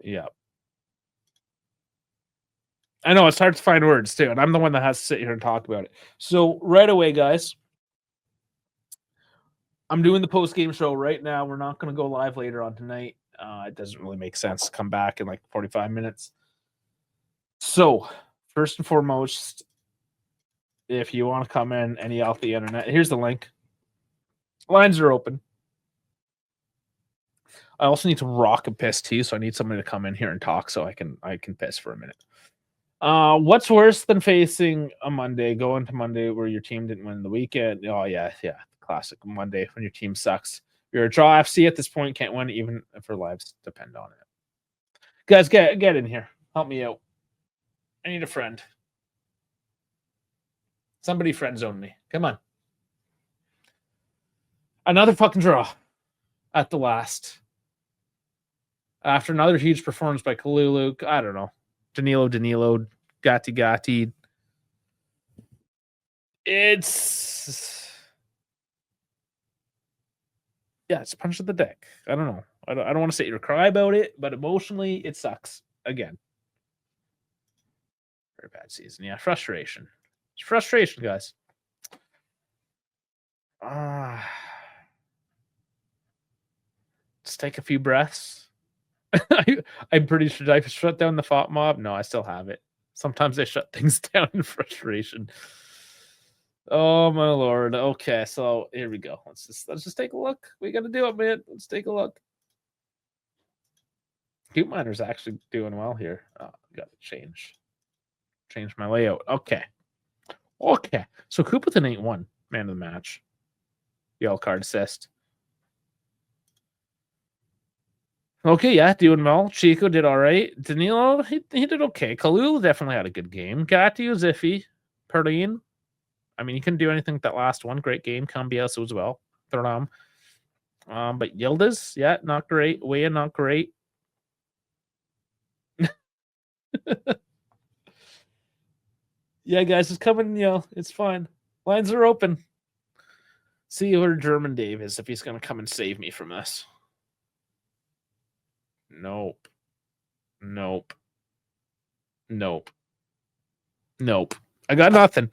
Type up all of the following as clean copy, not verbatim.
Yeah. I know, it's hard to find words, too, and I'm the one that has to sit here and talk about it. So, right away, guys, I'm doing the post-game show right now. We're not gonna go live later on tonight. It doesn't really make sense to come back in, like, 45 minutes. So, first and foremost, if you wanna come in any off the internet, here's the link. Lines are open. I also need to rock a piss too, so I need somebody to come in here and talk so I can piss for a minute. What's worse than facing a Monday, going to Monday where your team didn't win the weekend? Oh yeah, classic Monday when your team sucks. You're a draw FC at this point, can't win even if our lives depend on it. Guys, get in here. Help me out. I need a friend. Somebody friend zone me. Come on. Another fucking draw at the last. After another huge performance by Kalulu, I don't know. Danilo, Gatti. It's punch of the dick. I don't know. I don't want to sit here and cry about it, but emotionally, it sucks. Again. Very bad season. Yeah, frustration. It's frustration, guys. Let's take a few breaths. I'm pretty sure I shut down the thought mob. No, I still have it. Sometimes I shut things down in frustration. Oh my lord. Okay, so here we go. Let's just take a look. We gotta do it, man. Let's take a look. Cube Miner's actually doing well here. Gotta change my layout. Okay. So Coop with an 8-1, man of the match. Yellow card assist. Okay, yeah, doing well. Chico did all right. Danilo, he did okay. Kalul definitely had a good game. Gatti was iffy. Perlin, I mean, he couldn't do anything with that last one. Great game. Cambiaso as well. But Yildiz, yeah, not great. Weah, not great. Yeah, guys, it's coming. It's fine. Lines are open. See where German Dave is, if he's going to come and save me from this. Nope. I got nothing.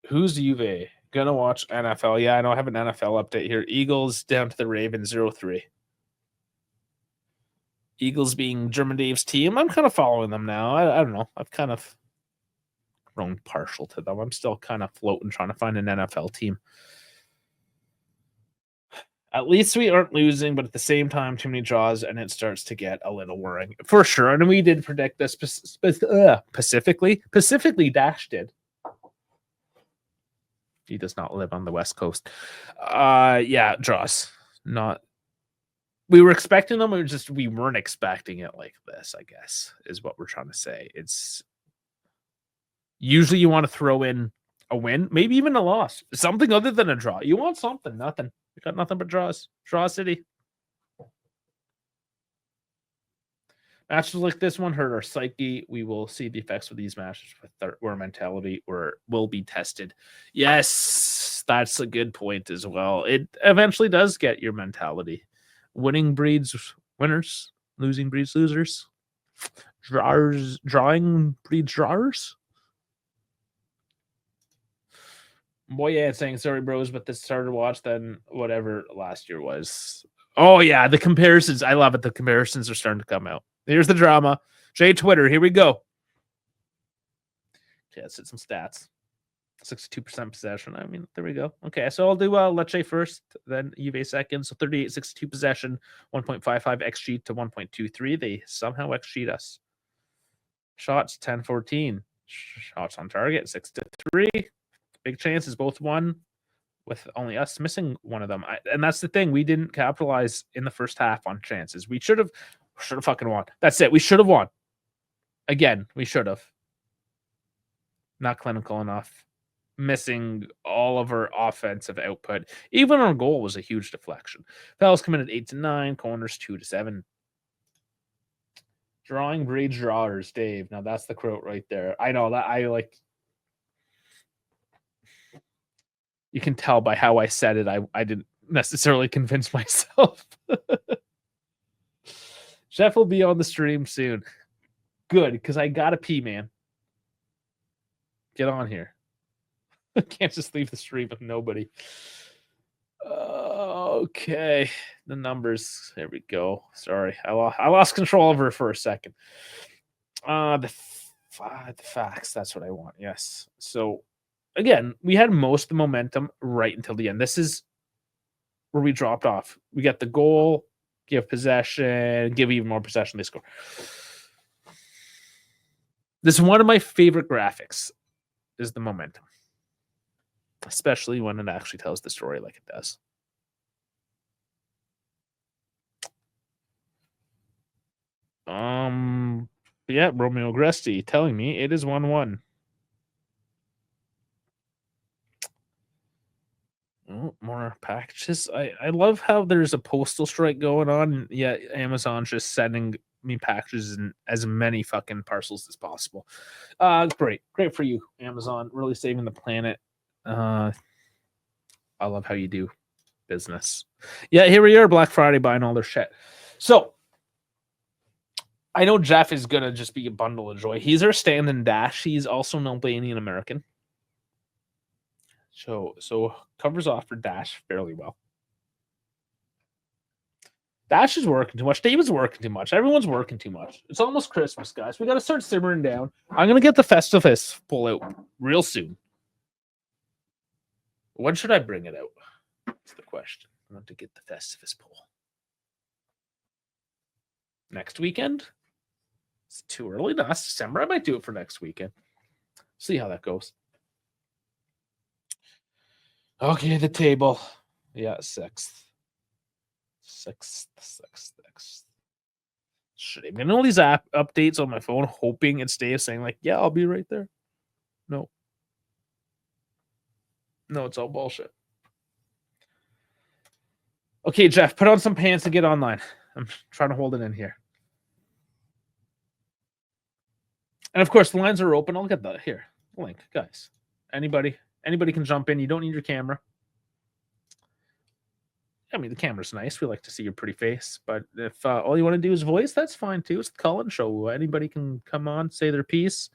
Who's Juve? Gonna watch NFL. Yeah, I know I have an NFL update here. Eagles down to the Ravens 0-3. Eagles being German Dave's team. I'm kind of following them now. I don't know. I've kind of grown partial to them. I'm still kind of floating, trying to find an NFL team. At least we aren't losing, but at the same time, too many draws, and it starts to get a little worrying. For sure. And we did predict this specifically. Dash did. He does not live on the West Coast. Yeah, draws. We were expecting them. We weren't expecting it like this, I guess, is what we're trying to say. It's usually you want to throw in a win, maybe even a loss, something other than a draw. You want something, nothing. We got nothing but draws. Draw city. Matches like this one hurt our psyche. We will see the effects of these matches with our mentality will be tested. Yes, that's a good point as well. It eventually does get your mentality. Winning breeds winners. Losing breeds losers. Drawing breeds drawers. Boy, yeah, it's saying sorry, bros, but this is harder to watch than whatever last year was. Oh, yeah, the comparisons. I love it. The comparisons are starting to come out. Here's the drama. Jay Twitter, here we go. Okay, let's hit some stats. 62% possession. I mean, there we go. Okay, so I'll do Lecce first, then Juve second. So 38, 62 possession, 1.55 XG to 1.23. They somehow XG'd us. Shots, 10-14. Shots on target, 6-3. Big chances, both won, with only us missing one of them. And that's the thing. We didn't capitalize in the first half on chances. We should have fucking won. That's it. We should have won. Again, we should have. Not clinical enough. Missing all of our offensive output. Even our goal was a huge deflection. Fouls come in at 8-9. Corners 2-7. Drawing breeds drawers, Dave. Now that's the quote right there. I know that I like. You can tell by how I said it. I didn't necessarily convince myself. Jeff will be on the stream soon. Good, because I gotta pee, man. Get on here. I can't just leave the stream with nobody. Okay, the numbers. There we go. Sorry, I lost control of her for a second. The facts. That's what I want. Yes. So again, we had most of the momentum right until the end. This is where we dropped off. We got the goal, give possession, give even more possession. They score. This is one of my favorite graphics. Is the momentum, especially when it actually tells the story like it does. Yeah, Romeo Gresti telling me it is 1-1. Oh, more packages. I love how there's a postal strike going on. Yeah, Amazon's just sending me packages in as many fucking parcels as possible. Great for you, Amazon. Really saving the planet. I love how you do business. Yeah, here we are, Black Friday, buying all their shit. So I know Jeff is gonna just be a bundle of joy. He's our stand-in dash. He's also an Albanian American. So covers off for Dash fairly well. Dash is working too much. David's working too much. Everyone's working too much. It's almost Christmas, guys. We got to start simmering down. I'm going to get the Festivus pull out real soon. When should I bring it out? That's the question. I want to get the Festivus pull. Next weekend? It's too early. No, it's December. I might do it for next weekend. See how that goes. Okay, the table. Yeah, sixth. Shit, I'm getting all these app updates on my phone, hoping it stays saying like, yeah, I'll be right there. No, it's all bullshit. Okay, Jeff, put on some pants and get online. I'm trying to hold it in here. And of course, the lines are open. I'll get the link, guys. Anybody can jump in. You don't need your camera. I mean, the camera's nice. We like to see your pretty face. But if all you want to do is voice, that's fine too. It's the call-in show. Anybody can come on, say their piece.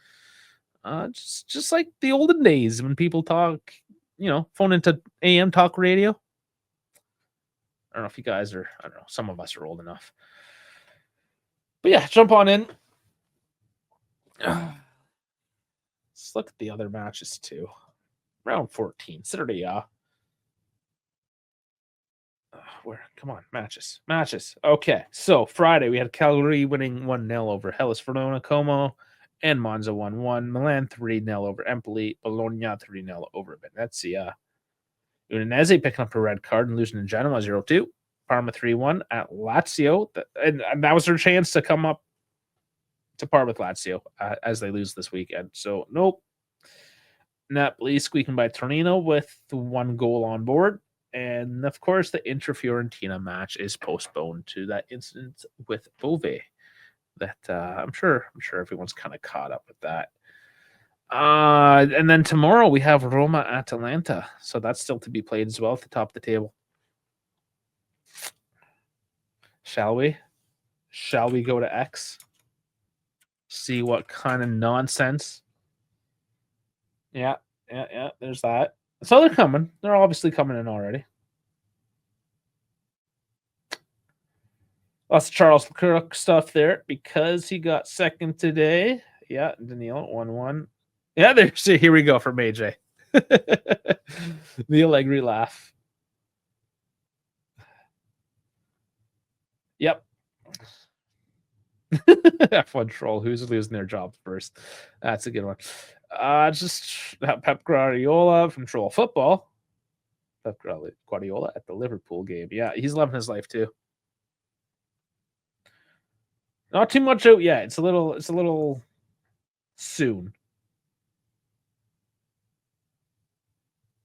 Just like the olden days when people talk, phone into AM talk radio. I don't know if you guys are, I don't know, some of us are old enough. But yeah, jump on in. Let's look at the other matches too. Round 14, Saturday, come on, matches. Okay, so Friday we had Calgary winning 1-0 over Hellas Verona, Como, and Monza 1-1. Milan 3-0 over Empoli, Bologna 3-0 over Venezia. Udinese picking up a red card and losing to Genoa 0-2. Parma 3-1 at Lazio, and that was their chance to come up to par with Lazio as they lose this weekend. So nope. Napoli squeaking by Torino with 1 goal on board. And of course, the Inter-Fiorentina match is postponed to that incident with Bove. That I'm sure everyone's kind of caught up with that. And then tomorrow we have Roma Atalanta, so that's still to be played as well at the top of the table. Shall we? Shall we go to X? See what kind of nonsense? Yeah. There's that. So they're coming. They're obviously coming in already. Lots of Charles Leclerc stuff there because he got second today. Yeah, Daniil 1-1. Yeah, here we go from AJ. The Allegri laugh. Yep. F1 troll. Who's losing their job first? That's a good one. Just Pep Guardiola from Troll Football. Pep Guardiola at the Liverpool game. Yeah, he's loving his life too. Not too much out yet. It's a little soon.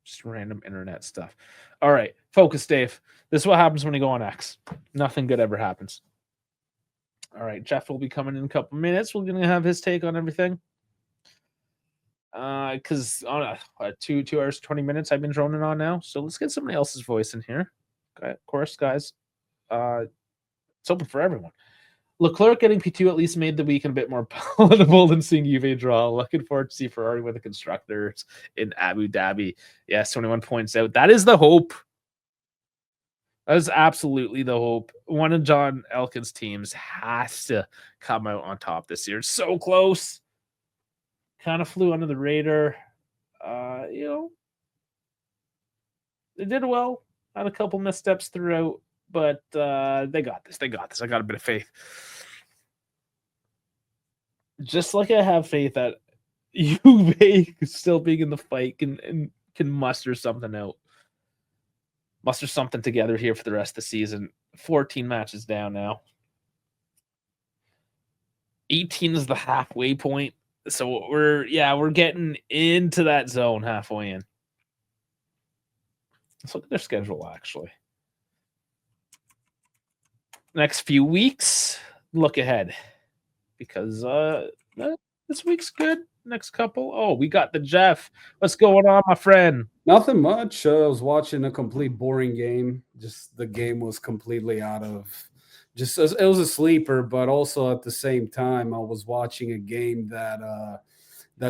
Just random internet stuff. All right, focus, Dave. This is what happens when you go on X. Nothing good ever happens. All right, Jeff will be coming in a couple minutes. We're gonna have his take on everything. Because on 2 hours 20 minutes I've been droning on now. So let's get somebody else's voice in here. Okay, of course, guys. It's open for everyone. Leclerc getting P2 at least made the weekend a bit more palatable than seeing Juve draw. Looking forward to see Ferrari with the constructors in Abu Dhabi. Yes, 21 points out. That is the hope. That is absolutely the hope. One of John Elkins' teams has to come out on top this year. It's so close. Kind of flew under the radar. They did well. Had a couple missteps throughout, but they got this. They got this. I got a bit of faith. Just like I have faith that Juve still being in the fight can muster something out. Muster something together here for the rest of the season. 14 matches down now. 18 is the halfway point. So we're getting into that zone halfway in. Let's look at their schedule, actually. Next few weeks, look ahead. Because this week's good. Next couple. Oh, we got the Jeff. What's going on, my friend? Nothing much. I was watching a complete boring game. Just the game was completely out of – it was a sleeper, but also at the same time, I was watching a game that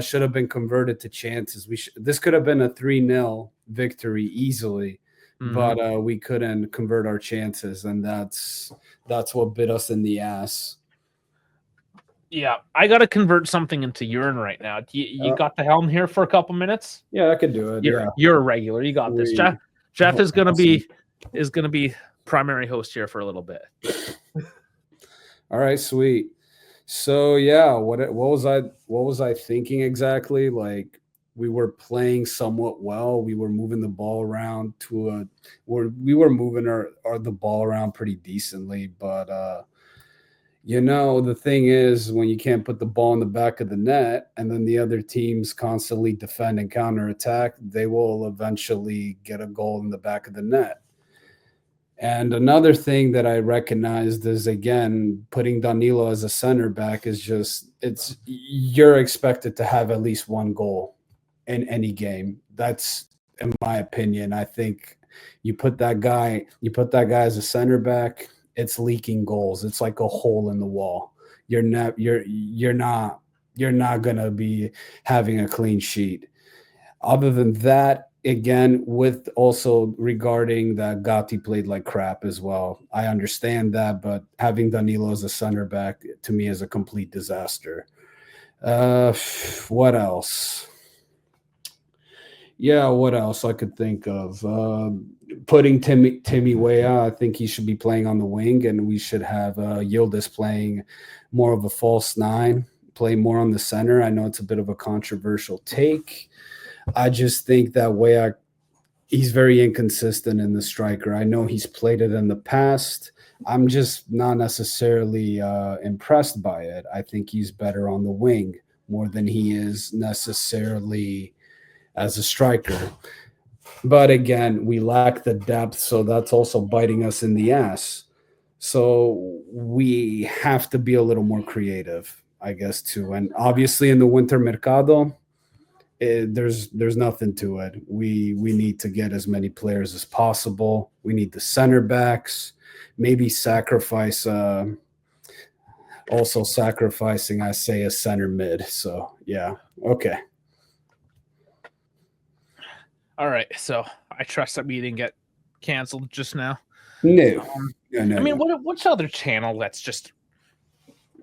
should have been converted to chances. This could have been a 3-0 victory easily, but we couldn't convert our chances, and that's what bit us in the ass. Yeah, I got to convert something into urine right now. You got the helm here for a couple minutes? Yeah, I could do it. You're a regular. You got this. Jeff is gonna be primary host here for a little bit. All right, sweet. So yeah, what was I thinking exactly? Like, we were playing somewhat well. We were moving the ball around we were moving the ball around pretty decently, but the thing is, when you can't put the ball in the back of the net and then the other teams constantly defend and counterattack, they will eventually get a goal in the back of the net. And another thing that I recognized is, again, putting Danilo as a center back is you're expected to have at least one goal in any game. That's, in my opinion. I think you put that guy as a center back, it's leaking goals. It's like a hole in the wall. You're not gonna be having a clean sheet. Other than that, again, with also regarding that Gatti played like crap as well. I understand that, but having Danilo as a center back to me is a complete disaster. What else? Yeah, what else I could think of? Putting Timmy Weah, I think he should be playing on the wing, and we should have Yildiz playing more of a false nine, play more on the center. I know it's a bit of a controversial take. I just think that Weah, he's very inconsistent in the striker. I know he's played it in the past. I'm just not necessarily impressed by it. I think he's better on the wing more than he is necessarily as a striker. But again, we lack the depth, so that's also biting us in the ass. So we have to be a little more creative, I guess, too. And obviously in the winter mercado, there's nothing to it. We need to get as many players as possible. We need the center backs, maybe sacrifice also sacrificing, I say, a center mid. So yeah, okay. All right, so I trust that we didn't get canceled just now. No. I mean, what's other channel that's just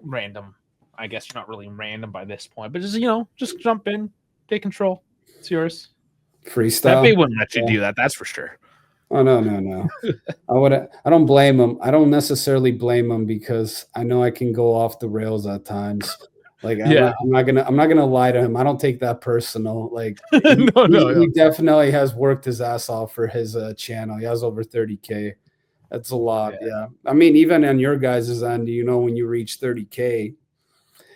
random? I guess you're not really random by this point, but just jump in, take control. It's yours. Freestyle. Pepe wouldn't let you do that. That's for sure. Oh no. I don't blame him. I don't necessarily blame him because I know I can go off the rails at times. Like, I'm not gonna lie to him. I don't take that personal. Like, he definitely has worked his ass off for his channel. He has over 30K. That's a lot. Yeah. I mean, even on your guys' end, when you reach 30K,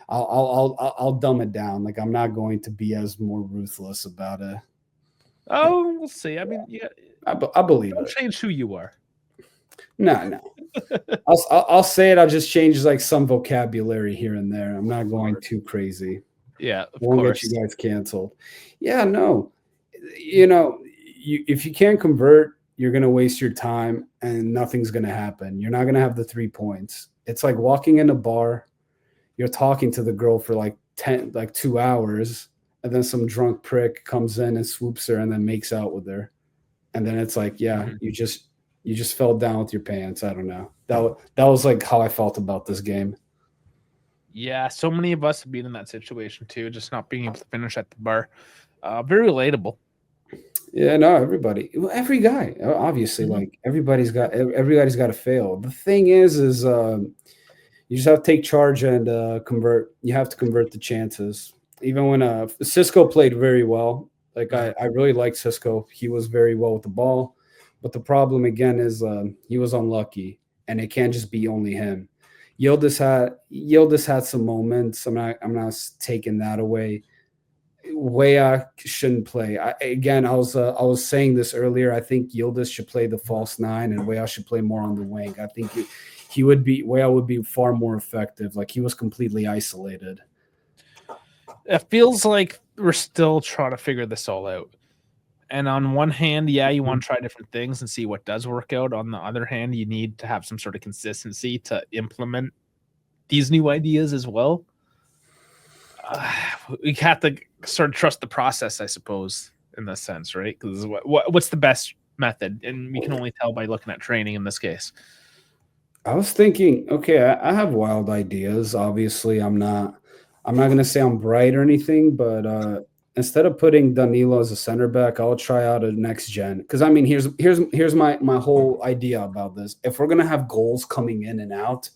I'll dumb it down. Like, I'm not going to be as more ruthless about it. Oh, we'll see. I mean, yeah, I believe don't change who you are. No. I'll say it. I'll just change like some vocabulary here and there. I'm not going too crazy. Yeah, won't get you guys canceled. Yeah, no. If you can't convert, you're going to waste your time and nothing's going to happen. You're not going to have the 3 points. It's like walking in a bar, you're talking to the girl for like 2 hours, and then some drunk prick comes in and swoops her and then makes out with her. And then it's like, yeah, you just fell down with your pants. I don't know. That was like how I felt about this game. Yeah, so many of us have been in that situation too, just not being able to finish at the bar. Very relatable. Yeah, no, everybody, every guy, obviously, like everybody's got to fail. The thing is you just have to take charge and convert. You have to convert the chances. Even when Cisco played very well, like I really liked Cisco. He was very well with the ball, but the problem again is he was unlucky, and it can't just be only him. Yildiz had some moments. I'm not taking that away. Weah shouldn't play. I was saying this earlier. I think Yildiz should play the false 9, and Weah should play more on the wing. I think Weah would be far more effective. Like, he was completely isolated. It feels like we're still trying to figure this all out. And on one hand, yeah, you want to try different things and see what does work out. On the other hand, you need to have some sort of consistency to implement these new ideas as well. We have to sort of trust the process, I suppose, in this sense, right? Because what's the best method? And we can only tell by looking at training in this case. I was thinking, okay, I have wild ideas. Obviously, I'm not going to say I'm bright or anything, but instead of putting Danilo as a center back, I'll try out a next gen. Because I mean, here's my whole idea about this. If we're gonna have goals coming in and out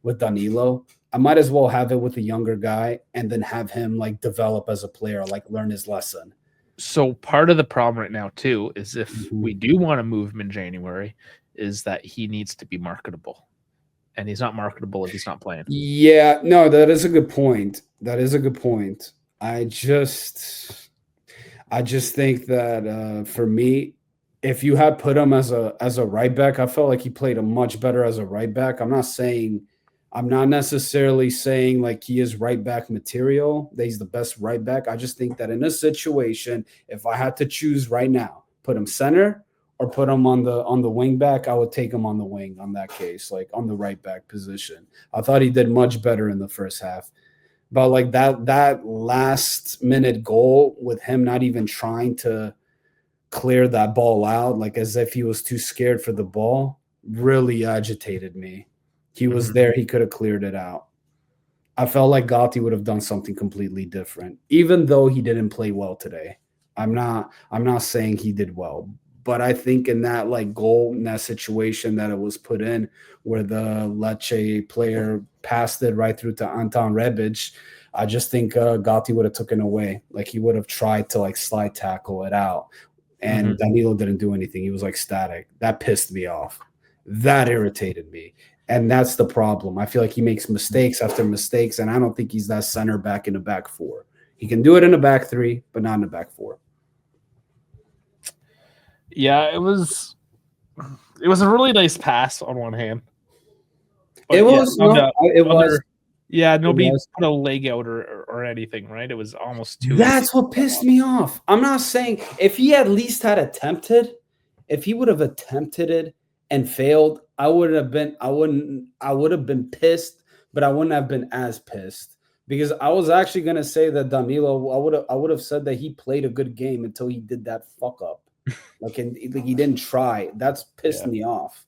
with Danilo, I might as well have it with a younger guy and then have him like develop as a player, like learn his lesson. So part of the problem right now too is if we do want to move him in January, is that he needs to be marketable. And he's not marketable if he's not playing. Yeah, no, that is a good point. I just think that for me, if you had put him as a right back, I felt like he played a much better as a right back. I'm not necessarily saying like he is right back material, that he's the best right back. I just think that in this situation, if I had to choose right now, put him center or put him on the wing back, I would take him on the wing on that case, like on the right back position. I thought he did much better in the first half. But like that last minute goal with him not even trying to clear that ball out, like as if he was too scared for the ball, really agitated me. He was there. He could have cleared it out. I felt like Gotti would have done something completely different, even though he didn't play well today. I'm not saying he did well, but I think in that like goal, in that situation that it was put in where the Lecce player passed it right through to Anton Rebic, I just think Gotti would have taken away. Like he would have tried to like slide tackle it out. And Danilo didn't do anything. He was like static. That pissed me off. That irritated me. And that's the problem. I feel like he makes mistakes after mistakes, and I don't think he's that center back in the back 4. He can do it in a back 3, but not in the back 4. Yeah, it was a really nice pass on one hand. But it was. Yeah, nobody put a leg out or anything, right? It was almost too. That's what pissed me off. I'm not saying if he at least had attempted, if he would have attempted it and failed, I would have been pissed, but I wouldn't have been as pissed because I was actually gonna say that Danilo, I would have said that he played a good game until he did that fuck up. like he didn't try. That's pissed me off.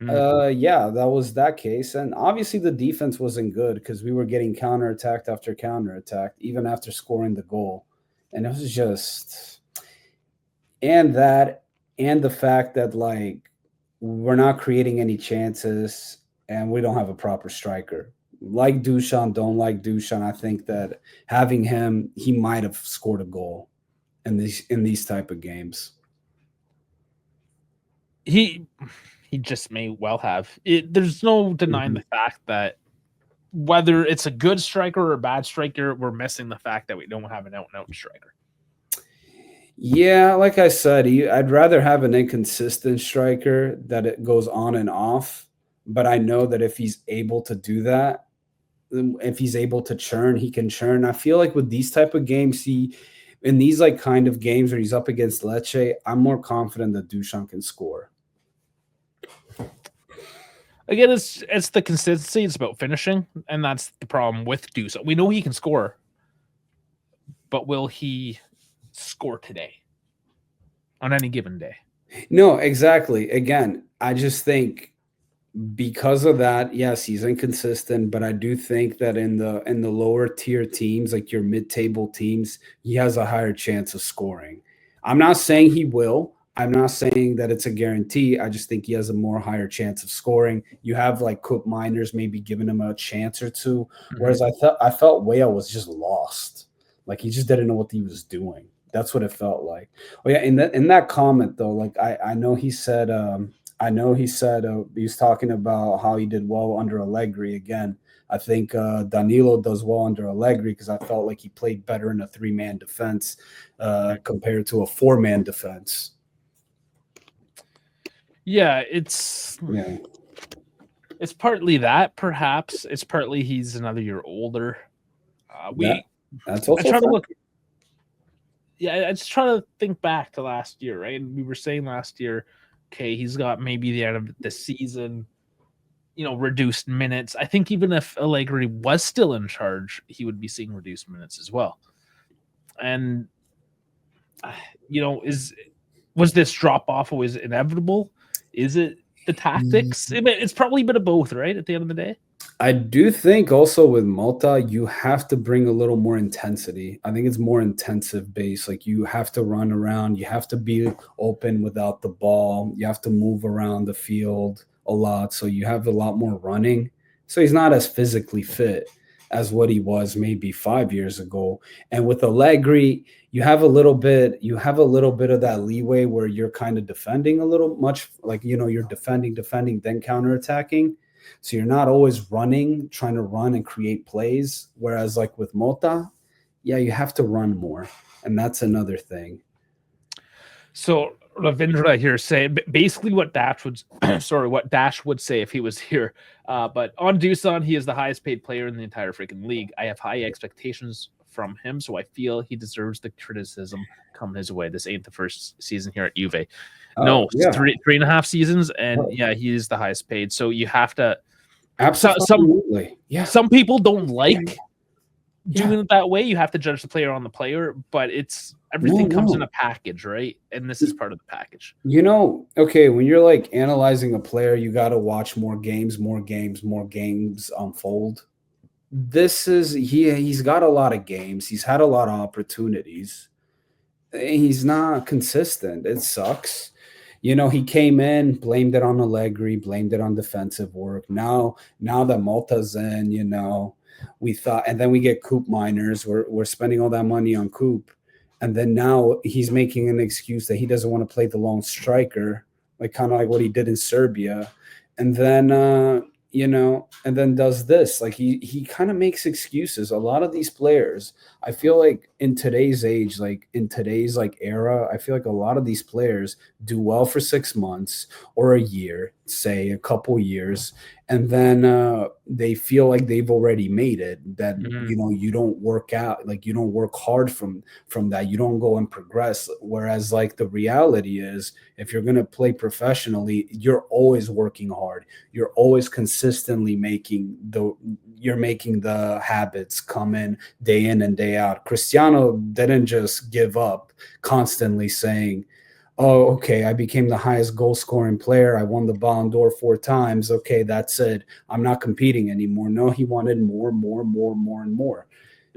Yeah, that was that case. And obviously the defense wasn't good because we were getting counterattacked after counterattack, even after scoring the goal. And it was just and the fact that like we're not creating any chances and we don't have a proper striker. Like Dusan, don't like Dusan. I think that having him, he might have scored a goal in these type of games. He just may well have. There's no denying the fact that whether it's a good striker or a bad striker, we're missing the fact that we don't have an out-and-out striker. Yeah, like I said, I'd rather have an inconsistent striker that it goes on and off. But I know that if he's able to do that, if he's able to churn, he can churn. I feel like with these type of games, in these like kind of games where he's up against Lecce, I'm more confident that Dusan can score. Again, it's the consistency. It's about finishing, and that's the problem with Dusan. We know he can score, but will he score today on any given day? No, exactly. Again, I just think because of that, yes, he's inconsistent, but I do think that in the lower tier teams, like your mid-table teams, he has a higher chance of scoring. I'm not saying he will. I'm not saying that it's a guarantee. I just think he has a more higher chance of scoring. You have like Cook Miners maybe giving him a chance or two, whereas I felt Whale was just lost. Like he just didn't know what he was doing. That's what it felt like. Oh yeah, in that comment though, like I know he said he was talking about how he did well under Allegri again. I think Danilo does well under Allegri because I felt like he played better in a 3-man defense compared to a 4-man defense. Yeah, it's partly that, perhaps. It's partly he's another year older. That's also I try to look. Yeah, I just try to think back to last year, right? And we were saying last year, okay, he's got maybe the end of the season, reduced minutes. I think even if Allegri was still in charge, he would be seeing reduced minutes as well. And was this drop off always inevitable? Is it the tactics? It's probably a bit of both, right? At the end of the day, I do think also with Malta, you have to bring a little more intensity. I think it's more intensive base. Like you have to run around, you have to be open without the ball, you have to move around the field a lot. So you have a lot more running. So he's not as physically fit as what he was maybe 5 years ago. And with Allegri, you have a little bit of that leeway where you're kind of defending a little much, like you're defending, then counterattacking. So you're not always trying to run and create plays. Whereas like with Mota, yeah, you have to run more. And that's another thing. So Ravindra here say basically what Dash would say if he was here. But on Dusan, he is the highest paid player in the entire freaking league. I have high expectations from him, so I feel he deserves the criticism coming his way. This ain't the first season here at Juve. No, yeah. 3.5 seasons, and yeah, he is the highest paid. So you have to. Absolutely. Some people don't like doing it that way. You have to judge the player on the player, but everything comes in a package, right? And this is part of the package. Okay, when you're like analyzing a player, you got to watch more games unfold. He's got a lot of games. He's had a lot of opportunities. He's not consistent. It sucks. He came in, blamed it on Allegri, blamed it on defensive work. Now that Malta's in, we thought, and then we get Coop Miners. We're spending all that money on Coop, and then now he's making an excuse that he doesn't want to play the lone striker, like kind of like what he did in Serbia, and then and then does this. Like he kind of makes excuses. A lot of these players, I feel like in today's age, like in today's like era, I feel like a lot of these players do well for 6 months or a year, say a couple years, and then they feel like they've already made it. That you don't work out, like you don't work hard from that. You don't go and progress. Whereas like the reality is, if you're gonna play professionally, you're always working hard. You're always consistently making the habits come in and day out. Cristiano didn't just give up, constantly saying, oh, okay, I became the highest goal scoring player. I won the Ballon d'Or 4 times. Okay, that's it. I'm not competing anymore. No, he wanted more and more.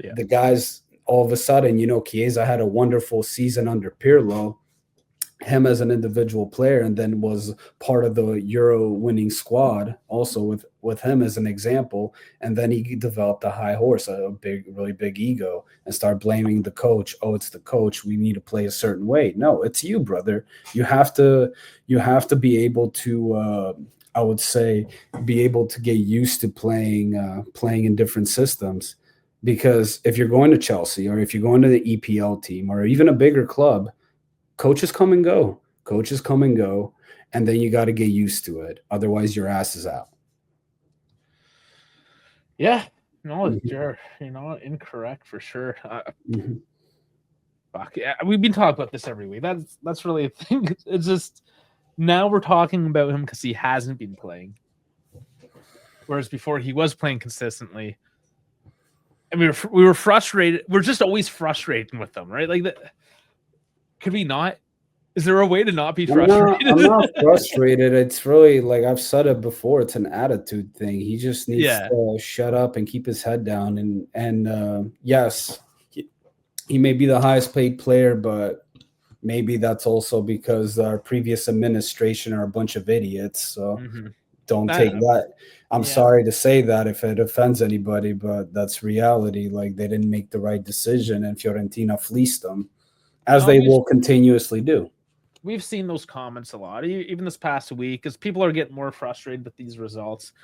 Yeah. The guys, all of a sudden, Chiesa had a wonderful season under Pirlo, him as an individual player, and then was part of the Euro winning squad also with him as an example. And then he developed a high horse, really big ego, and start blaming the coach. Oh, it's the coach. We need to play a certain way. No, it's you, brother. You have to be able to, I would say, be able to get used to playing in different systems. Because if you're going to Chelsea, or if you're going to the EPL team, or even a bigger club, coaches come and go, and then you got to get used to it. Otherwise, your ass is out. Yeah, no, you're not incorrect for sure. Fuck yeah, we've been talking about this every week. That's really a thing. It's just now we're talking about him because he hasn't been playing, whereas before he was playing consistently, and we were frustrated. We're just always frustrated with them, right? Like that. Could we not? Is there a way to not be frustrated? I'm not frustrated. It's really like I've said it before. It's an attitude thing. He just needs to shut up and keep his head down. And yes, he may be the highest paid player, but maybe that's also because our previous administration are a bunch of idiots. So don't take that. I'm sorry to say that if it offends anybody, but that's reality. Like they didn't make the right decision, and Fiorentina fleeced them, as they will continuously do. We've seen those comments a lot, even this past week, because people are getting more frustrated with these results.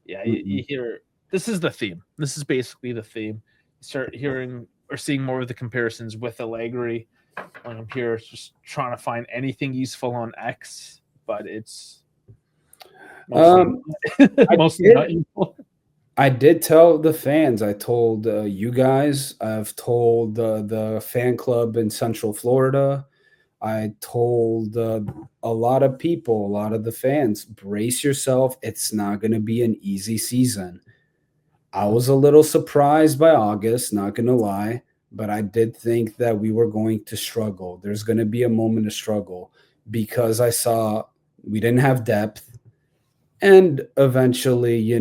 Yeah, you hear this is the theme. This is basically the theme. You start hearing or seeing more of the comparisons with Allegri. I'm here just trying to find anything useful on X, but it's mostly not useful. I did tell the fans. I told you guys. I've told the fan club in Central Florida. I told a lot of people, a lot of the fans, brace yourself. It's not going to be an easy season. I was a little surprised by August, not going to lie, but I did think that we were going to struggle. There's going to be a moment of struggle because I saw we didn't have depth. And eventually,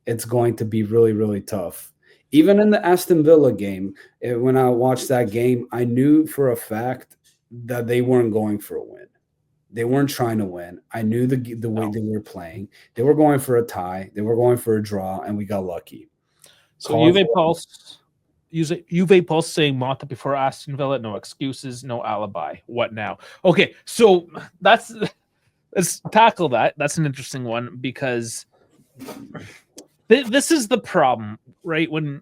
it's going to be really, really tough. Even in the Aston Villa game, when I watched that game, I knew for a fact that they weren't going for a win. They weren't trying to win. I knew the way they were playing. They were going for a tie. They were going for a draw, and we got lucky. So Juve Pulse saying Mata before Aston Villa. No excuses, no alibi. What now? Okay, so let's tackle that. That's an interesting one because this is the problem, right? When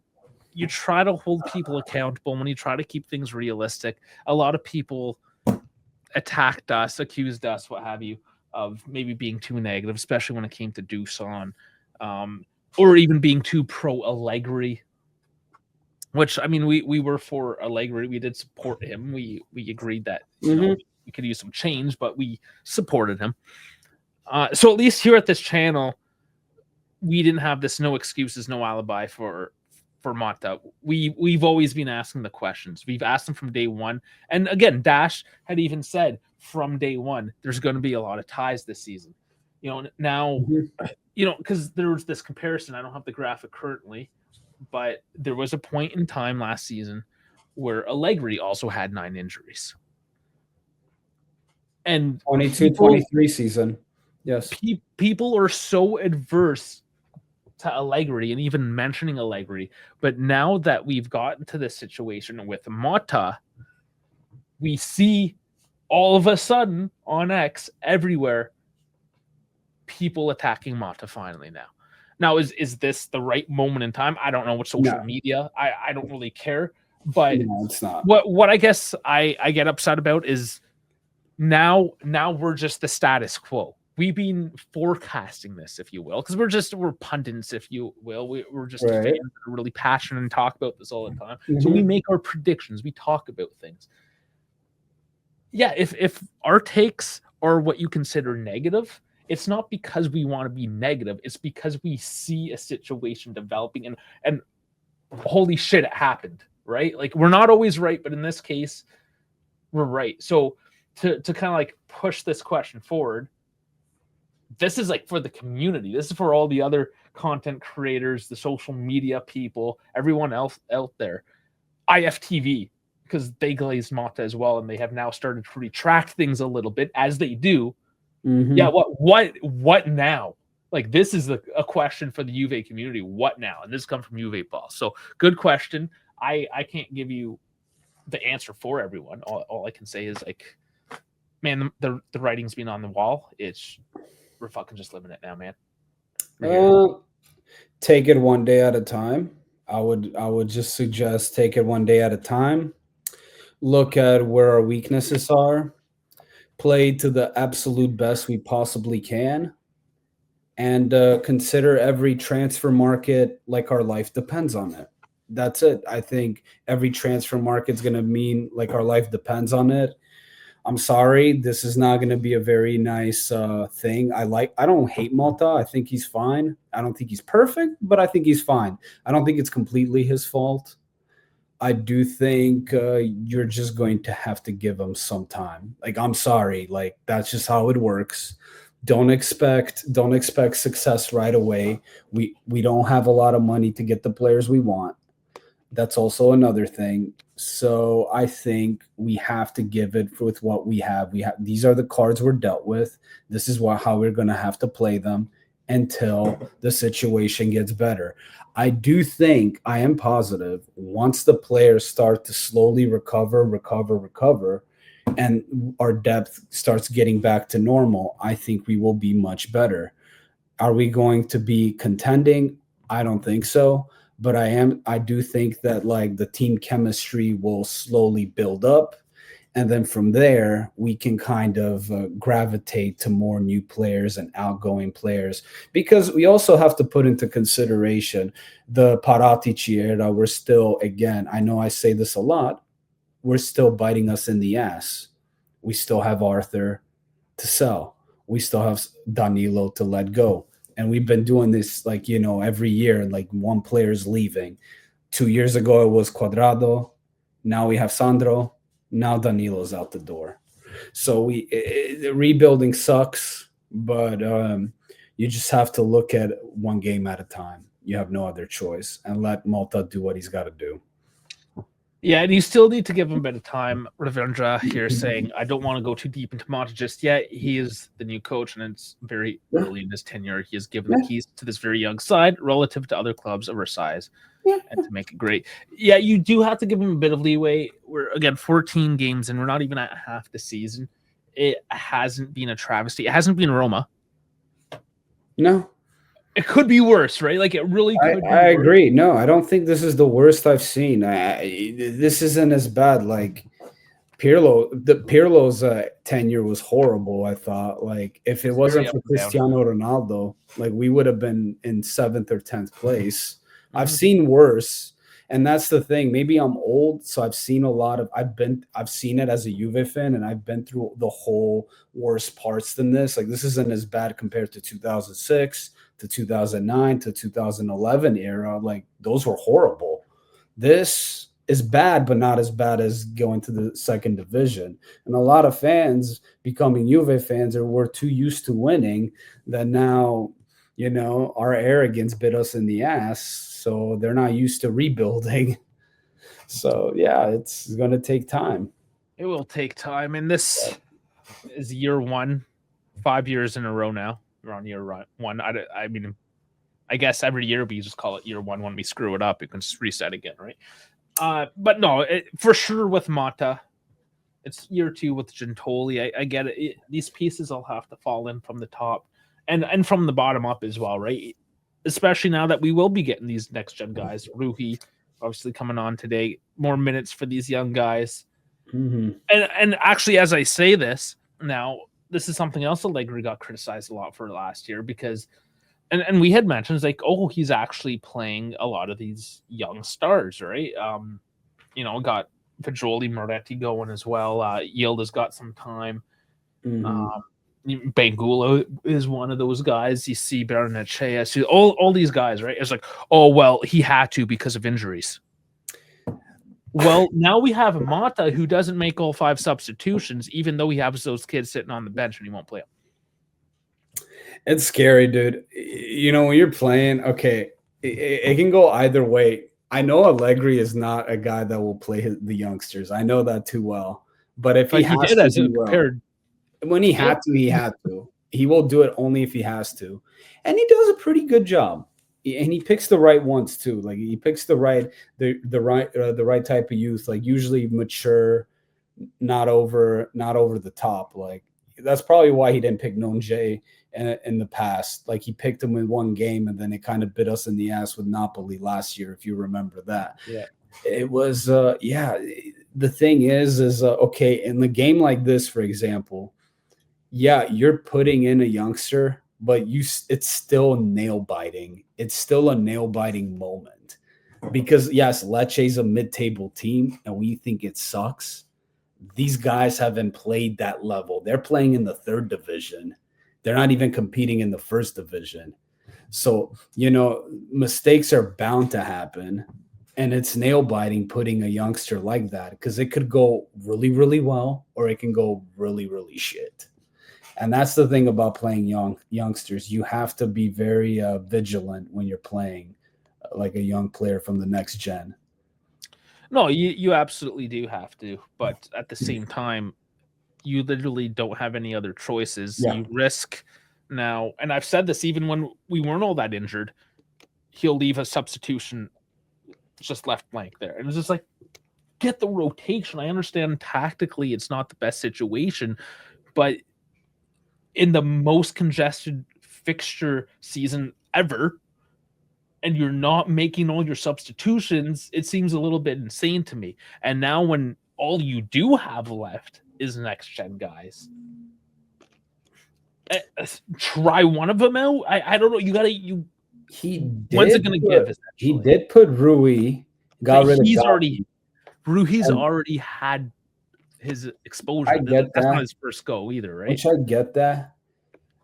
you try to hold people accountable, when you try to keep things realistic, a lot of people attacked us, accused us, what have you, of maybe being too negative, especially when it came to Dusan, or even being too pro Allegri. Which I mean, we were for Allegri. We did support him. We agreed that we could use some change, but we supported him. So at least here at this channel, we didn't have this no excuses, no alibi for Mata. We've always been asking the questions. We've asked them from day one. And again, Dash had even said from day one, there's going to be a lot of ties this season. Now, because there was this comparison. I don't have the graphic currently, but there was a point in time last season where Allegri also had 9 injuries. And 22-23 season. Yes. People are so adverse to Allegri and even mentioning Allegri. But now that we've gotten to this situation with Mata, we see all of a sudden on X everywhere people attacking Mata finally now. Now, is this the right moment in time? I don't know. With social media, I don't really care. But no, it's not. What I guess I get upset about is now we're just the status quo. We've been forecasting this, if you will, because we're pundits, if you will. We're just fans that are really passionate and talk about this all the time. So we make our predictions. We talk about things. Yeah, if our takes are what you consider negative, it's not because we want to be negative. It's because we see a situation developing and holy shit, it happened, right? Like we're not always right, but in this case, we're right. So to kind of like push this question forward, this is like for the community. This is for all the other content creators, the social media people, everyone else out there. IFTV, because they glazed Mata as well, and they have now started to retract things a little bit as they do. Yeah, what now? Like this is a question for the Juve community. What now? And this comes from Juve Paul. So good question. I can't give you the answer for everyone. All I can say is like, man, the writing's been on the wall. We're fucking just living it now, man. Take it one day at a time. I would just suggest take it one day at a time. Look at where our weaknesses are. Play to the absolute best we possibly can. And consider every transfer market like our life depends on it. that's it. I think every transfer market's going to mean like our life depends on it. I'm sorry, this is not going to be a very nice thing. I don't hate Malta. I think he's fine. I don't think he's perfect, but I think he's fine. I don't think it's completely his fault. I do think you're just going to have to give him some time. Like, I'm sorry, like that's just how it works. Don't expect success right away. We don't have a lot of money to get the players we want. That's also another thing. So I think we have to give it with what we have. These are the cards we're dealt with. This is how we're going to have to play them until the situation gets better. I do think I am positive once the players start to slowly recover, and our depth starts getting back to normal, I think we will be much better. Are we going to be contending? I don't think so. But I do think that like the team chemistry will slowly build up. And then from there, we can kind of gravitate to more new players and outgoing players, because we also have to put into consideration the Paratici era. We're still, again, I know I say this a lot, we're still biting us in the ass. We still have Arthur to sell. We still have Danilo to let go. And we've been doing this like, every year, like one player's leaving. 2 years ago, it was Cuadrado. Now we have Sandro. Now Danilo's out the door. So rebuilding sucks, but you just have to look at one game at a time. You have no other choice, and let Malta do what he's got to do. Yeah, and you still need to give him a bit of time. Ravindra here saying, I don't want to go too deep into Monta just yet. He is the new coach, and it's very early in his tenure. He has given the keys to this very young side relative to other clubs of our size, and to make it great. Yeah, you do have to give him a bit of leeway. We're, again, 14 games, and we're not even at half the season. It hasn't been a travesty. It hasn't been Roma. No. It could be worse, right? Like, it really could be I worse. agree. No, I don't think this is the worst I've seen. This isn't as bad. Like Pirlo's tenure was horrible, I thought. Like, if it wasn't for Cristiano Ronaldo, like we would have been in 7th or 10th place. I've seen worse. And that's the thing. Maybe I'm old, so I've seen a lot of I've seen it as a Juve fan, and I've been through the whole worst parts than this. Like, this isn't as bad compared to 2006 to 2009 to 2011 era. Like, those were horrible. This is bad, but not as bad as going to the second division. And a lot of fans becoming Juve fans were too used to winning that now, our arrogance bit us in the ass. So they're not used to rebuilding. So, yeah, it's going to take time. It will take time. And this is year one, 5 years in a row now. We're on year one. I mean, I guess every year we just call it year one. When we screw it up, it can just reset again, right? But no, for sure with Mata, it's year two with Gentoli. I get it. These pieces all have to fall in from the top and from the bottom up as well, right? Especially now that we will be getting these next gen guys. Ruhi obviously coming on today. More minutes for these young guys. Mm-hmm. And actually, as I say this now, this is something else Allegri got criticized a lot for last year, because and we had mentioned, it's like, oh, he's actually playing a lot of these young stars, right? Got Fagioli, Moretti going as well. Yield has got some time. Mm-hmm. Bangula is one of those guys. You see Baronetchea, see all these guys, right? It's like, oh, well, he had to because of injuries. Well, now we have Mata, who doesn't make all 5 substitutions, even though he has those kids sitting on the bench and he won't play them. It's scary, dude. When you're playing, okay, it can go either way. I know Allegri is not a guy that will play the youngsters. I know that too well. But if he has to do well, when he had to, he had to. He will do it only if he has to, and he does a pretty good job. And he picks the right ones too. Like, he picks the right type of youth. Like, usually mature, not over the top. Like, that's probably why he didn't pick Nonje in the past. Like, he picked him in one game, and then it kind of bit us in the ass with Napoli last year, if you remember that. Yeah, it was. The thing is okay, in the game like this, for example, yeah, you're putting in a youngster, but it's still nail biting. It's still a nail biting moment. Because yes, Lecce's a mid-table team, and we think it sucks. These guys haven't played that level. They're playing in the 3rd division. They're not even competing in the 1st division. So, mistakes are bound to happen. And it's nail-biting putting a youngster like that because it could go really, really well or it can go really, really shit. And that's the thing about playing youngsters. You have to be very vigilant when you're playing like a young player from the next gen. No, you absolutely do have to. But at the same time, you literally don't have any other choices. Yeah. You risk now, and I've said this even when we weren't all that injured, he'll leave a substitution just left blank there. And it's just like, get the rotation. I understand tactically it's not the best situation, but in the most congested fixture season ever, and you're not making all your substitutions, it seems a little bit insane to me. And now when all you do have left is next gen guys, try one of them out. I don't know. When's it going to give? He did put Rui. Got rid of Rui's already had his exposure. I get That's that. not his first go either, right? Which I get that.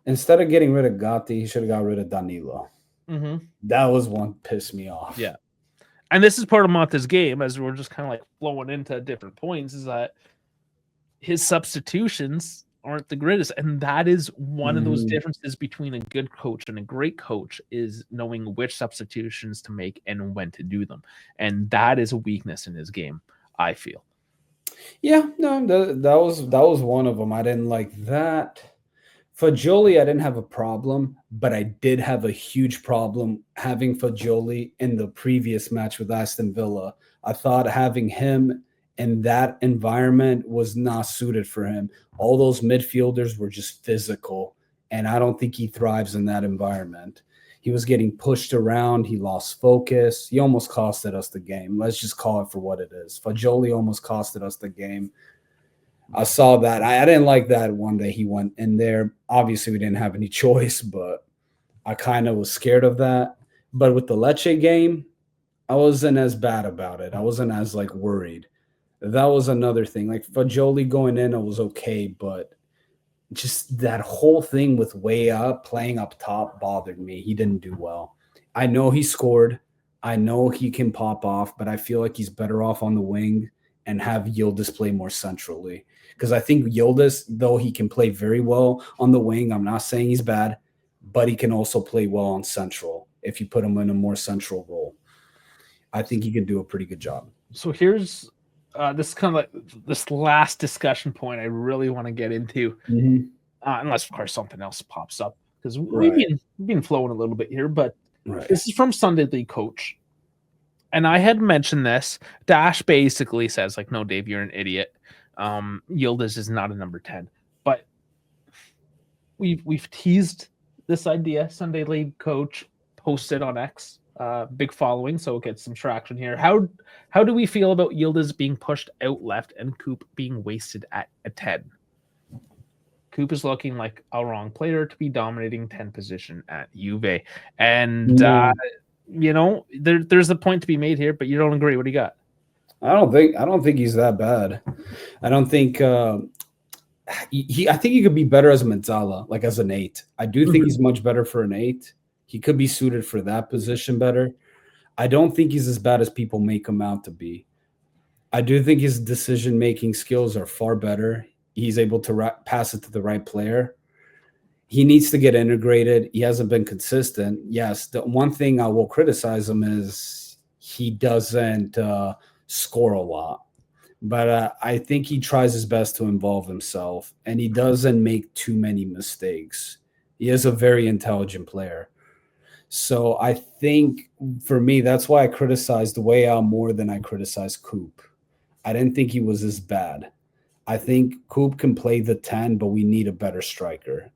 Instead of getting rid of Gatti, he should have got rid of Danilo. Mm-hmm. That was one pissed me off. Yeah. And this is part of Mata's game, as we're just kind of like flowing into different points, is that his substitutions aren't the greatest. And that is one of those differences between a good coach and a great coach, is knowing which substitutions to make and when to do them. And that is a weakness in his game, I feel. Yeah, no, that was one of them. I didn't like that. Fagioli, I didn't have a problem, but I did have a huge problem having Fagioli in the previous match with Aston Villa. I thought having him in that environment was not suited for him. All those midfielders were just physical, and I don't think he thrives in that environment. He was getting pushed around. He lost focus. He almost costed us the game. Let's just call it for what it is. Fagioli almost costed us the game. I saw that. I didn't like that one day he went in there. Obviously, we didn't have any choice, but I kind of was scared of that. But with the Lecce game, I wasn't as bad about it. I wasn't as worried. That was another thing. Like Fagioli going in, it was okay, but just that whole thing with way up, playing up top bothered me. He didn't do well. I know he scored. I know he can pop off, but I feel like he's better off on the wing and have Yildiz play more centrally. Because I think Yildiz, though he can play very well on the wing, I'm not saying he's bad, but he can also play well on central if you put him in a more central role. I think he can do a pretty good job. So here's this is kind of like this last discussion point I really want to get into, unless, of course, something else pops up, because we've been flowing a little bit here, but this is from Sunday League Coach. And I had mentioned this. Dash basically says, no, Dave, you're an idiot. Yildiz is not a number 10. But we've teased this idea. Sunday League Coach posted on X. Big following, so it gets some traction here. How do we feel about Yildiz being pushed out left and Coop being wasted at a 10? Coop is looking like a wrong player to be dominating 10 position at Juve. And there's a point to be made here, but you don't agree. What do you got? I don't think he's that bad. I don't think I think he could be better as a Mezzala, like as an 8. I do think he's much better for an 8. He could be suited for that position better. I don't think he's as bad as people make him out to be. I do think his decision-making skills are far better. He's able to pass it to the right player. He needs to get integrated. He hasn't been consistent. Yes, the one thing I will criticize him is he doesn't score a lot. But I think he tries his best to involve himself, and he doesn't make too many mistakes. He is a very intelligent player. So I think, for me, that's why I criticized Weah more than I criticized Coop. I didn't think he was as bad. I think Coop can play the 10, but we need a better striker.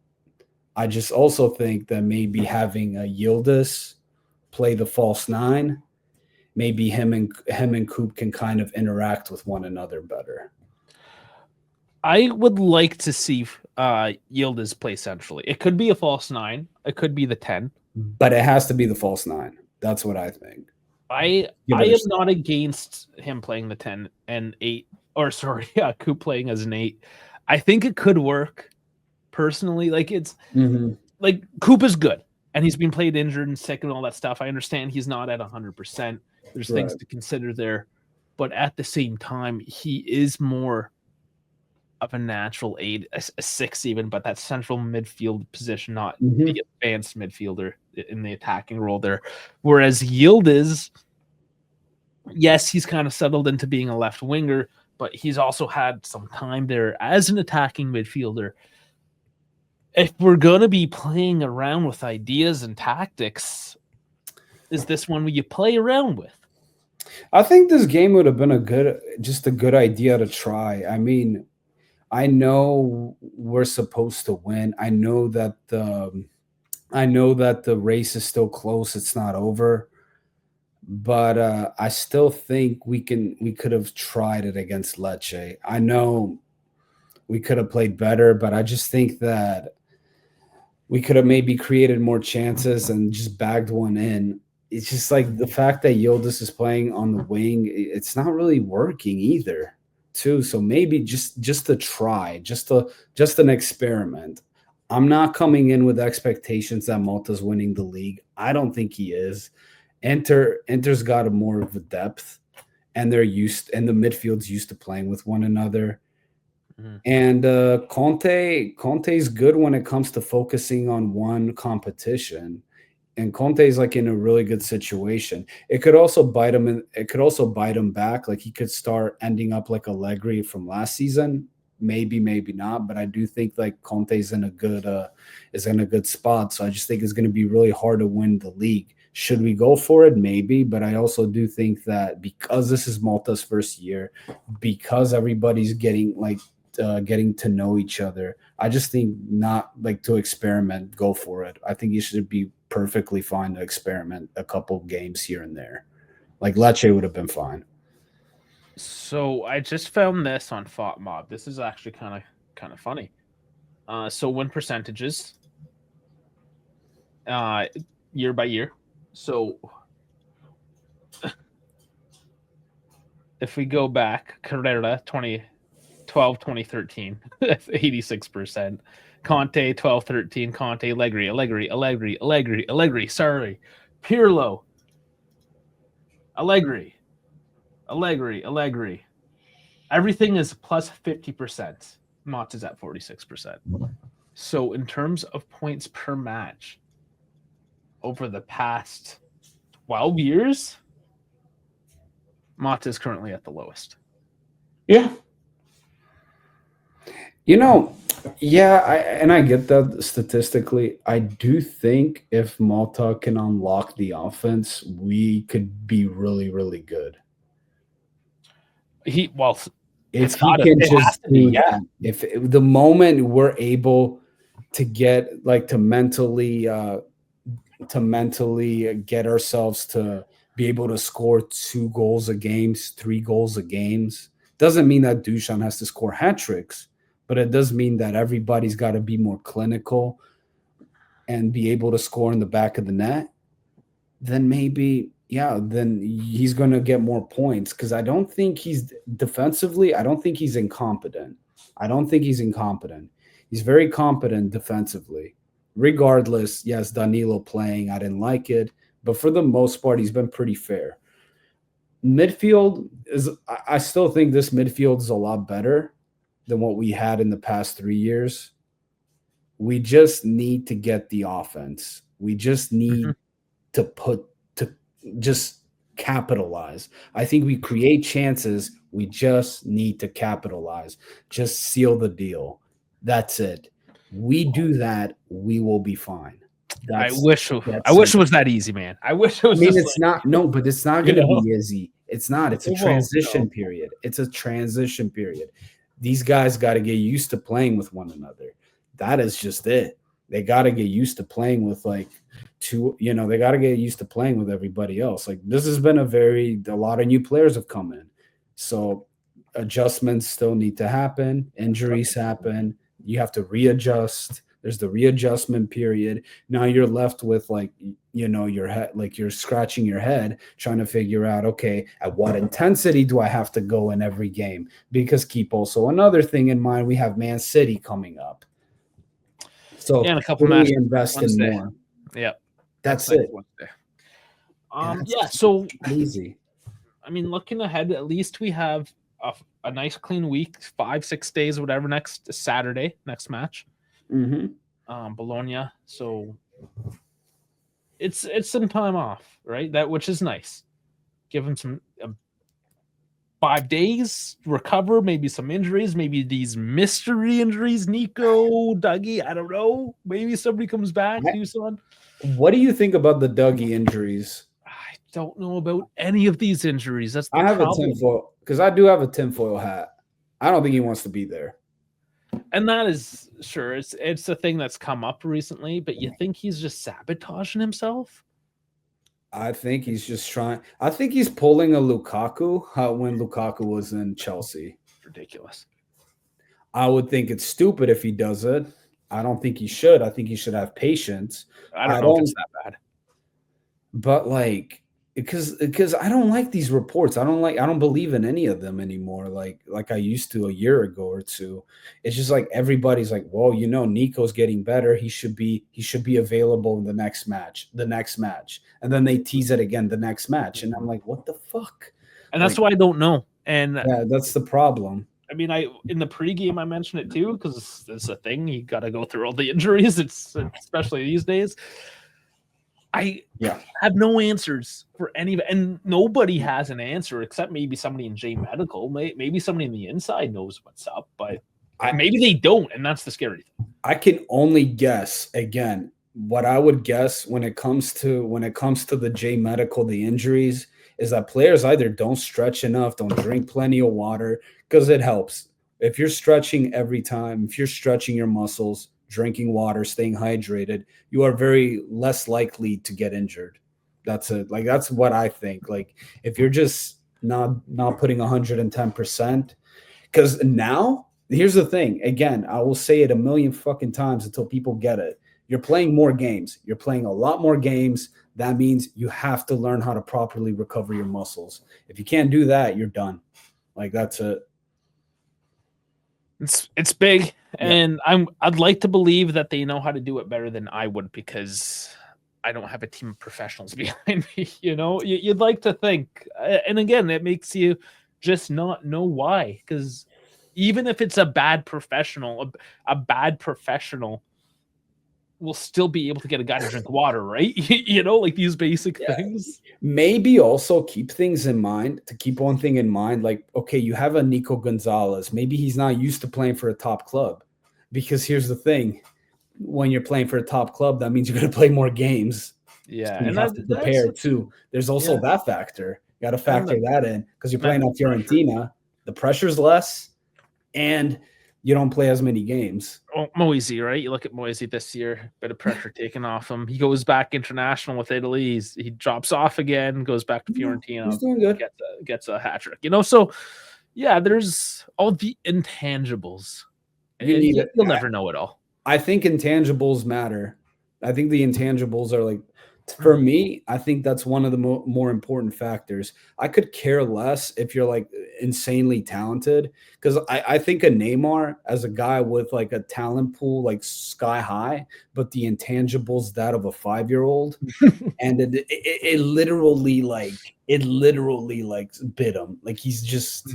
I just also think that maybe having a Yildiz play the false 9, maybe him and Coop can kind of interact with one another better. I would like to see Yildiz play centrally. It could be a false 9. It could be the 10. But it has to be the false 9. That's what I think. I am not against him playing the 10 and 8, or sorry, Coop playing as an 8. I think it could work personally. Like it's like Coop is good, and he's been played injured and sick and all that stuff. I understand he's not at 100%. There's things to consider there, but at the same time, he is more of a natural 8, a 6 even, but that central midfield position, not the advanced midfielder in the attacking role there. Whereas Yield is, yes, he's kind of settled into being a left winger, but he's also had some time there as an attacking midfielder. If we're going to be playing around with ideas and tactics, is this one where you play around with? I think this game would have been a good idea to try. I mean, I know we're supposed to win. I know that the race is still close. It's not over. But I still think we could have tried it against Lecce. I know we could have played better, but I just think that we could have maybe created more chances and just bagged one in. It's just like the fact that Yildiz is playing on the wing, it's not really working either, too. So maybe just to try, just an experiment. I'm not coming in with expectations that Malta's winning the league. I don't think he is. Inter's got more of a depth, and the midfield's used to playing with one another. And Conte's good when it comes to focusing on one competition, and Conte's like in a really good situation. It could also bite him back. Like he could start ending up like Allegri from last season. Maybe not, but I do think like Conte's in a good spot. So I just think it's going to be really hard to win the league. Should we go for it? Maybe, but I also do think that because this is Malta's first year, because everybody's getting to know each other, I just think not like to experiment, go for it. I think you should be perfectly fine to experiment a couple games here and there. Like Lecce would have been fine. So I just found this on FOTMob. This is actually kind of funny. So win percentages year by year. So if we go back, Carrera 2012, 2013, 86%. Conte 12-13, Conte, Allegri, sorry. Pirlo, Allegri. Everything is plus 50%. Mott is at 46%. So in terms of points per match over the past 12 years, Mott is currently at the lowest. Yeah. I get that statistically. I do think if Malta can unlock the offense, we could be really, really good. If the moment we're able to get like to mentally get ourselves to be able to score 2 goals a game, 3 goals a game, doesn't mean that Dusan has to score hat tricks, but it does mean that everybody's got to be more clinical and be able to score in the back of the net. Then maybe, then he's going to get more points, because I don't think he's defensively. I don't think he's incompetent. He's very competent defensively. Regardless, yes, Danilo playing, I didn't like it, but for the most part, he's been pretty fair. Midfield I still think this midfield is a lot better than what we had in the past 3 years. We just need to get the offense. We just need to just capitalize. I think we create chances. We just need to capitalize. Just seal the deal. That's it. We do that, we will be fine. I wish it was that easy, man. I wish it was. I mean, it's not. No, but it's not going to be easy. It's not. It's a transition period. It's a transition period. These guys got to get used to playing with one another. That is just it. They got to get used to playing with they got to get used to playing with everybody else. Like this has been a lot of new players have come in. So adjustments still need to happen. Injuries happen. You have to readjust. There's the readjustment period. Now you're left with like, your head, like you're scratching your head trying to figure out, okay, at what intensity do I have to go in every game? Because keep also another thing in mind, we have Man City coming up. So and a couple who do matches we invest in more? Yeah, That's it. So easy. I mean, looking ahead, at least we have a nice clean week, 5-6 days, whatever. Next Saturday, next match, Bologna. So it's some time off, right? That which is nice. Give him some 5 days recover, maybe some injuries, maybe these mystery injuries. Nico, Dougie, I don't know. Maybe somebody comes back. Dusan. What do you think about the Dougie injuries? I don't know about any of these injuries. That's the I have problem. a tinfoil because I do have a tinfoil hat. I don't think he wants to be there. And that is sure it's a thing that's come up recently, but you think he's just sabotaging himself? I think he's just trying. I think he's pulling a Lukaku when Lukaku was in Chelsea. Ridiculous. I would think it's stupid if he does it. I don't think he should. I think he should have patience. I don't know if it's that bad. But like, because I don't like these reports. I don't believe in any of them anymore. Like I used to a year ago or two. It's just like everybody's like, well, Nico's getting better. He should be available in the next match. And then they tease it again the next match. And I'm like, what the fuck? And that's why I don't know. And yeah, that's the problem. I mean, in the pregame I mentioned it too, because it's a thing. You got to go through all the injuries. It's especially these days. I have no answers for any, and nobody has an answer except maybe somebody in J Medical. Maybe somebody in the inside knows what's up, but maybe they don't, and that's the scary thing. I can only guess. Again, what I would guess when it comes to the J Medical, the injuries, is that players either don't stretch enough, don't drink plenty of water, because it helps. If you're stretching every time, if you're stretching your muscles, drinking water, staying hydrated, you are very less likely to get injured. That's what I think. Like if you're just not putting 110%, because now here's the thing. Again, I will say it a million fucking times until people get it. You're playing more games. You're playing a lot more games. That means you have to learn how to properly recover your muscles. If you can't do that, you're done. Like that's it. It's big, and I'd like to believe that they know how to do it better than I would, because I don't have a team of professionals behind me. You'd like to think, and again, it makes you just not know why. Because even if it's a bad professional, a bad professional will still be able to get a guy to drink water, right? Like these basic things. Maybe also keep one thing in mind. Like, okay, you have a Nico Gonzalez. Maybe he's not used to playing for a top club, because here's the thing. When you're playing for a top club, that means you're going to play more games. Yeah. And you have to prepare too. There's also that factor. You got to factor that in, because you're playing at Fiorentina. The pressure's less, and you don't play as many games. Oh, Moise, right? You look at Moise this year, bit of pressure taken off him. He goes back international with Italy. He drops off again, goes back to Fiorentina. He's doing good. Gets a hat trick. So yeah, there's all the intangibles. You'll never know it all. I think intangibles matter. I think the intangibles are like, for me, I think that's one of the more important factors. I could care less if you're like insanely talented, because I think a Neymar as a guy with like a talent pool like sky high, but the intangibles that of a 5-year-old, and it literally bit him. Like he's just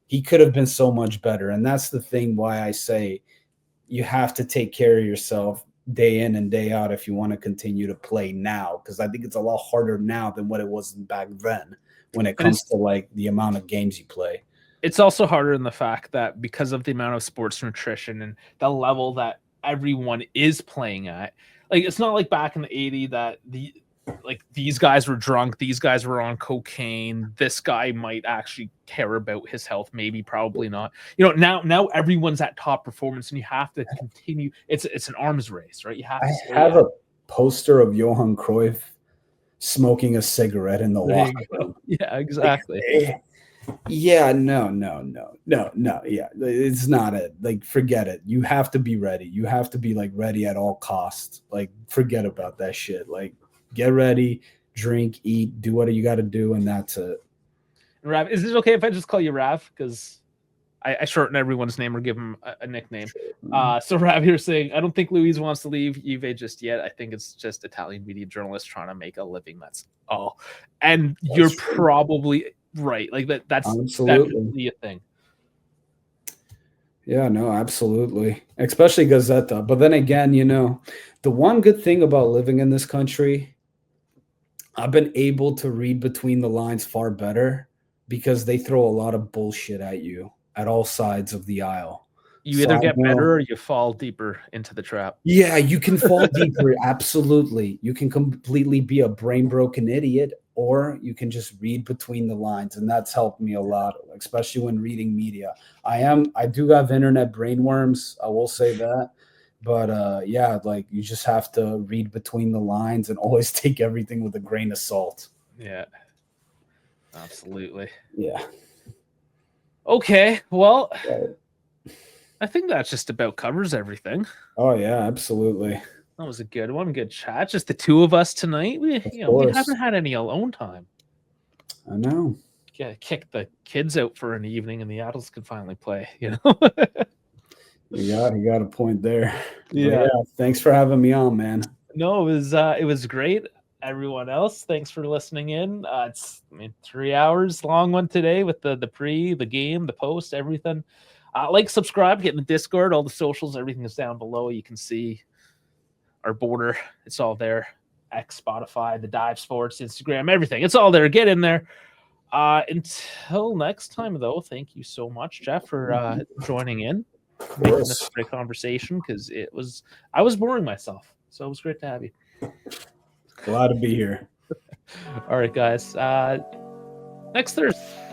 he could have been so much better, and that's the thing why I say you have to take care of yourself day in and day out if you want to continue to play now, because I think it's a lot harder now than what it was back then when it comes to like the amount of games you play. It's also harder in the fact that because of the amount of sports nutrition and the level that everyone is playing at, like it's not like back in the 80s that these guys were drunk, these guys were on cocaine, this guy might actually care about his health, maybe, probably not. Now everyone's at top performance, and you have to continue. It's an arms race, right? You have to have a poster of Johan Cruyff smoking a cigarette in the locker room. Yeah, exactly. Yeah, no. Yeah, it's not it. Like, forget it. You have to be ready. You have to be like ready at all costs. Like, forget about that shit. Like, get ready, drink, eat, do what you got to do, and that's it. Rav, is it okay if I just call you Rav? Because I shorten everyone's name or give him a nickname. So Rav, you're saying, I don't think Luis wants to leave Juve just yet. I think it's just Italian media journalists trying to make a living. That's all. And you're probably right. Like that's definitely a thing. Yeah, no, absolutely. Especially Gazzetta. But then again, the one good thing about living in this country, I've been able to read between the lines far better because they throw a lot of bullshit at you at all sides of the aisle. You either get better or you fall deeper into the trap. Yeah, you can fall deeper. Absolutely. You can completely be a brain broken idiot, or you can just read between the lines. And that's helped me a lot, especially when reading media. I do have internet brainworms. I will say that. But yeah, like, you just have to read between the lines and always take everything with a grain of salt. Yeah, absolutely. Yeah. Okay. Well, I think that just about covers everything. Oh yeah, absolutely. That was a good one. Good chat. Just the two of us tonight. We haven't had any alone time. I know. Yeah, kick the kids out for an evening and the adults can finally play, You got a point there. Yeah. Thanks for having me on, man. No, it was great. Everyone else, thanks for listening in. It's 3 hours long one today with the pre, the game, the post, everything. Like, subscribe, get in the Discord, all the socials, everything is down below. You can see our border. It's all there. X, Spotify, the Dive Sports, Instagram, everything. It's all there. Get in there. Until next time, though, thank you so much, Jeff, for joining in, making this a great conversation, because I was boring myself. So it was great to have you. Glad to be here. All right, guys. Next Thursday.